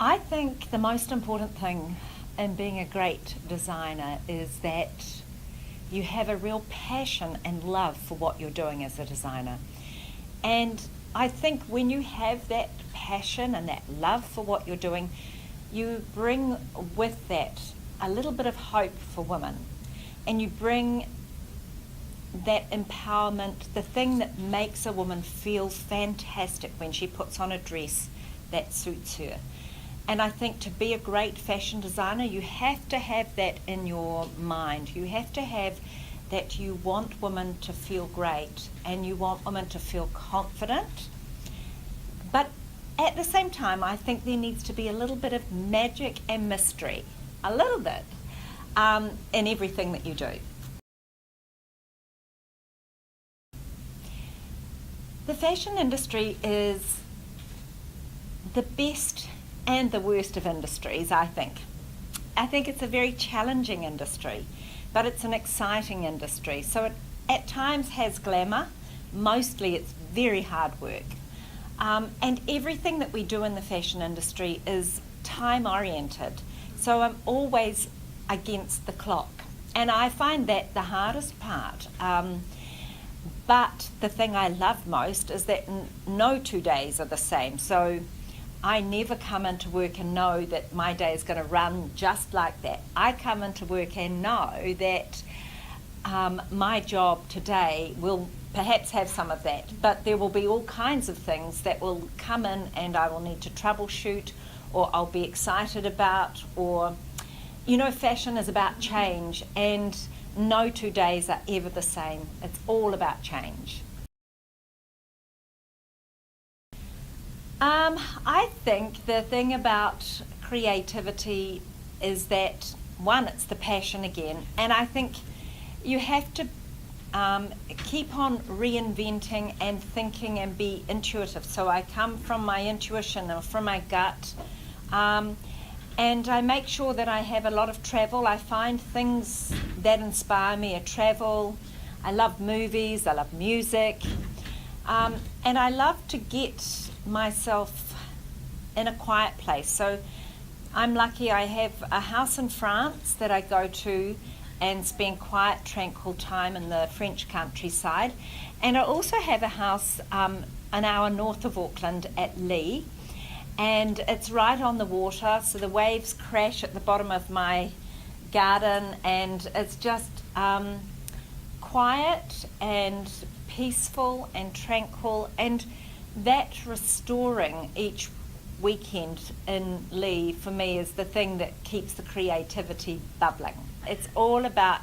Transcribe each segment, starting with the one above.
I think the most important thing in being a great designer is that you have a real passion and love for what you're doing as a designer. And I think when you have that passion and that love for what you're doing, you bring with that a little bit of hope for women. And you bring that empowerment, the thing that makes a woman feel fantastic when she puts on a dress that suits her. And I think to be a great fashion designer, you have to have that in your mind. You have to have that you want women to feel great and you want women to feel confident. But at the same time, I think there needs to be a little bit of magic and mystery, a little bit, in everything that you do. The fashion industry is the best and the worst of industries, I think. I think it's a very challenging industry, but it's an exciting industry. So it at times has glamour, mostly it's very hard work. And everything that we do in the fashion industry is time oriented. So I'm always against the clock. And I find that the hardest part. But the thing I love most is that no 2 days are the same. So I never come into work and know that my day is going to run just like that. I come into work and know that my job today will perhaps have some of that, but there will be all kinds of things that will come in and I will need to troubleshoot, or I'll be excited about, or, you know, fashion is about change, and no 2 days are ever the same. It's all about change. I think the thing about creativity is that, one, it's the passion again, and I think you have to keep on reinventing and thinking and be intuitive. So I come from my intuition or from my gut, and I make sure that I have a lot of travel. I find things that inspire me are travel. I love movies, I love music, and I love to get myself in a quiet place. So I'm lucky I have a house in France that I go to and spend quiet, tranquil time in the French countryside. And I also have a house an hour north of Auckland at Lee, and it's right on the water, so the waves crash at the bottom of my garden, and it's just quiet and peaceful and tranquil, and that restoring each weekend in Lee for me is the thing that keeps the creativity bubbling. It's all about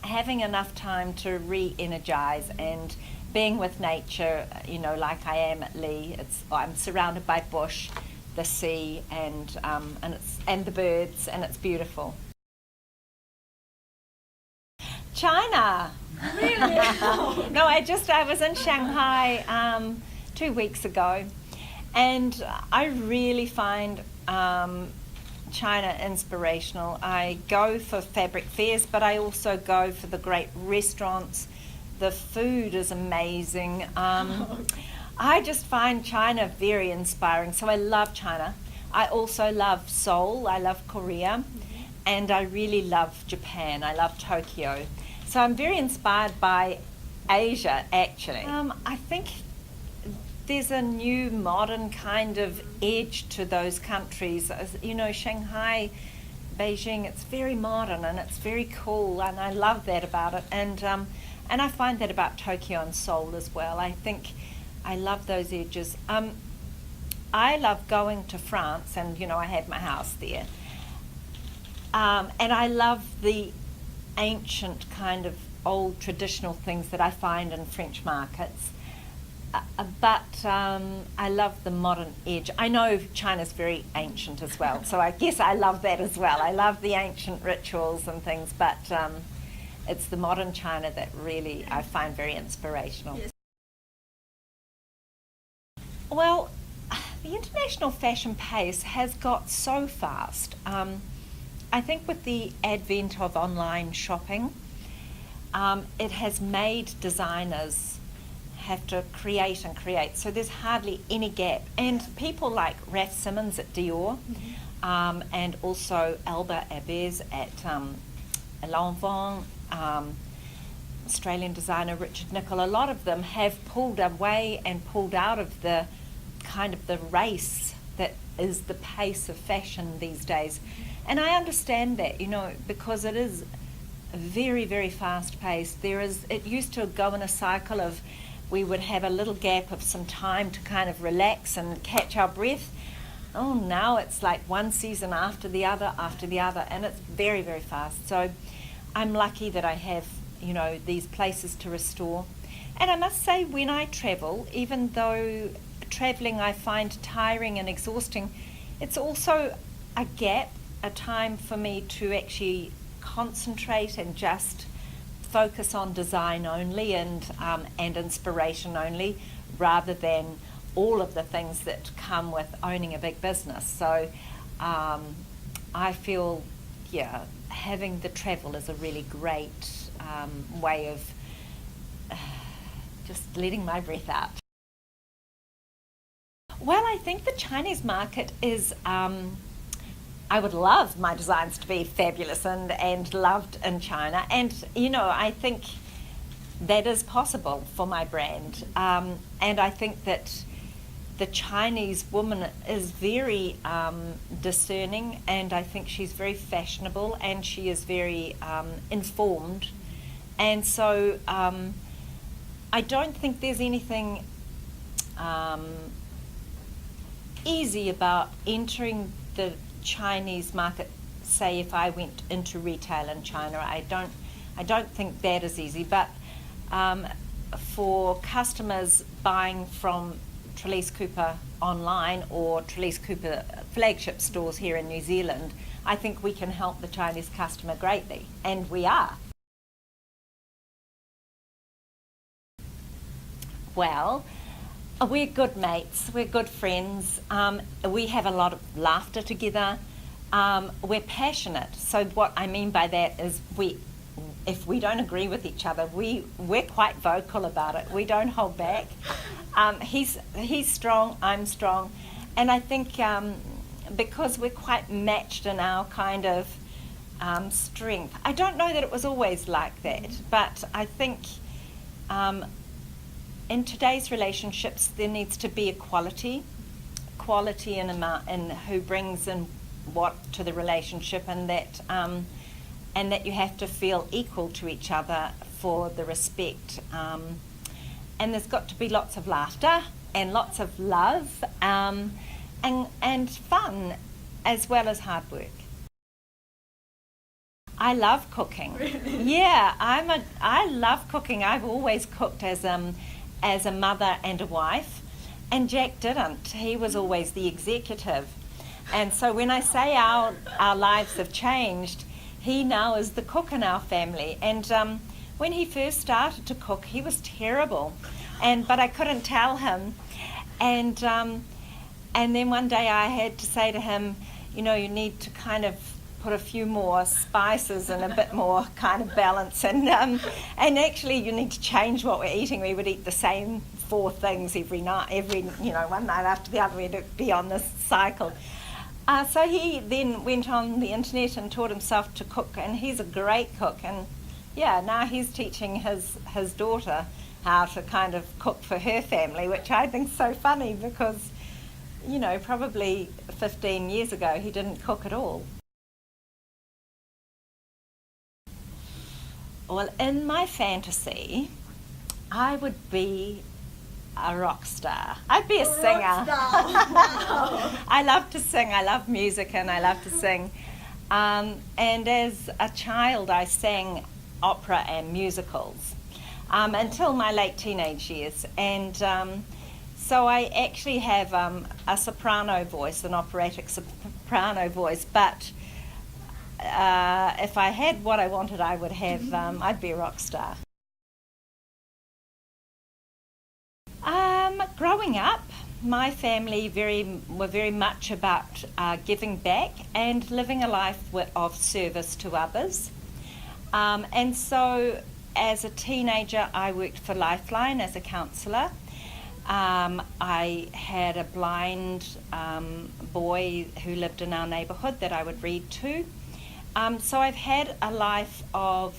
having enough time to re-energize and being with nature, you know, like I am at Lee. I'm surrounded by bush, the sea, and the birds, and it's beautiful. China. Really? No, I was in Shanghai 2 weeks ago, and I really find China inspirational. I go for fabric fairs, but I also go for the great restaurants. The food is amazing. I just find China very inspiring, so I love China. I also love Seoul, I love Korea, and I really love Japan. I love Tokyo. So I'm very inspired by Asia, actually. I think there's a new modern kind of edge to those countries. You know, Shanghai, Beijing, it's very modern and it's very cool, and I love that about it. And I find that about Tokyo and Seoul as well. I think I love those edges. I love going to France, and, you know, I have my house there. And I love the ancient kind of old traditional things that I find in French markets. But I love the modern edge. I know China's very ancient as well, so I guess I love that as well. I love the ancient rituals and things, but it's the modern China that really I find very inspirational. Yes. Well, the international fashion pace has got so fast. I think with the advent of online shopping, it has made designers have to create and create. So there's hardly any gap. And people like Raf Simons at Dior, and also Alba Abez at L'Enfant, Australian designer Richard Nicol, a lot of them have pulled away and pulled out of the kind of the race that is the pace of fashion these days. And I understand that, you know, because it is very, very fast paced. It used to go in a cycle of we would have a little gap of some time to kind of relax and catch our breath. Oh, now it's like one season after the other, and it's very, very fast. So I'm lucky that I have, you know, these places to restore. And I must say, when I travel, even though traveling I find tiring and exhausting, it's also a gap, a time for me to actually concentrate and just focus on design only and inspiration only, rather than all of the things that come with owning a big business. So I feel, yeah, having the travel is a really great way of just letting my breath out. Well, I think the Chinese market is, I would love my designs to be fabulous and loved in China. And, you know, I think that is possible for my brand. And I think that the Chinese woman is very discerning, and I think she's very fashionable, and she is very informed. And so I don't think there's anything easy about entering the Chinese market. Say if I went into retail in China, I don't think that is easy. But for customers buying from Trelisecooper online or Trelisecooper flagship stores here in New Zealand, I think we can help the Chinese customer greatly, and we are. Well, we're good mates, we're good friends, we have a lot of laughter together, we're passionate. So what I mean by that is if we don't agree with each other, we're quite vocal about it. We don't hold back. He's strong, I'm strong, and I think because we're quite matched in our kind of strength. I don't know that it was always like that, but I think in today's relationships there needs to be equality in who brings in what to the relationship, and that you have to feel equal to each other for the respect. And there's got to be lots of laughter and lots of love and fun, as well as hard work. I love cooking. Really? Yeah, I love cooking. I've always cooked as a mother and a wife, and Jack didn't. He was always the executive. And so when I say our lives have changed, he now is the cook in our family. And when he first started to cook, he was terrible, but I couldn't tell him. And then one day I had to say to him, you know, you need to kind of put a few more spices and a bit more kind of balance, and actually you need to change what we're eating. We would eat the same 4 things every night, one night after the other. We'd be on this cycle. So he then went on the internet and taught himself to cook, and he's a great cook. And yeah, now he's teaching his daughter how to kind of cook for her family, which I think is so funny because, you know, probably 15 years ago he didn't cook at all. Well, in my fantasy, I would be a rock star. I'd be a singer. Rock star. Wow. I love to sing. I love music and I love to sing. And as a child, I sang opera and musicals until my late teenage years. And so I actually have a soprano voice, an operatic soprano voice, but if I had what I wanted, I would have, I'd be a rock star. Growing up, my family were very much about giving back and living a life of service to others. And so as a teenager, I worked for Lifeline as a counsellor. I had a blind boy who lived in our neighbourhood that I would read to. So I've had a life of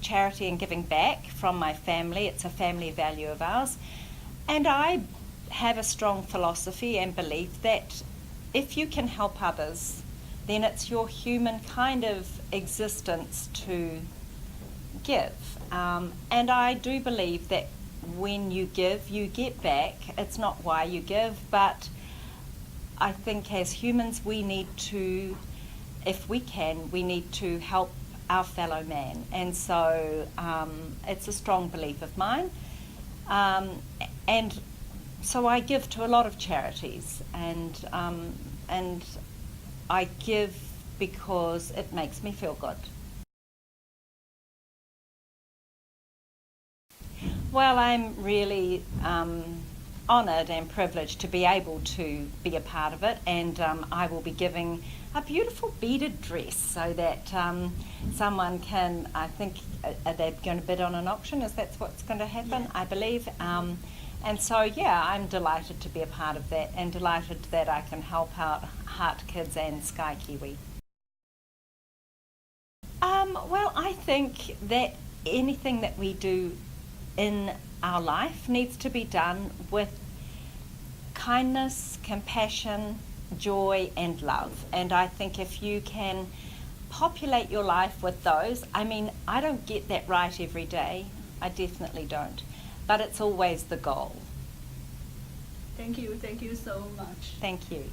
charity and giving back from my family. It's a family value of ours. And I have a strong philosophy and belief that if you can help others, then it's your human kind of existence to give. And I do believe that when you give, you get back. It's not why you give, but I think as humans we need to, if we can, we need to help our fellow man. And so it's a strong belief of mine. And so I give to a lot of charities, and I give because it makes me feel good. Well, I'm really honoured and privileged to be able to be a part of it, and I will be giving a beautiful beaded dress so that someone can, I think they're going to bid on an auction, is that's what's going to happen, Yeah. I believe. And so, yeah, I'm delighted to be a part of that and delighted that I can help out Heart Kids and Sky Kiwi. Well, I think that anything that we do in our life needs to be done with kindness, compassion, joy and love. And I think if you can populate your life with those, I mean, I don't get that right every day. I definitely don't. But it's always the goal. Thank you so much. Thank you.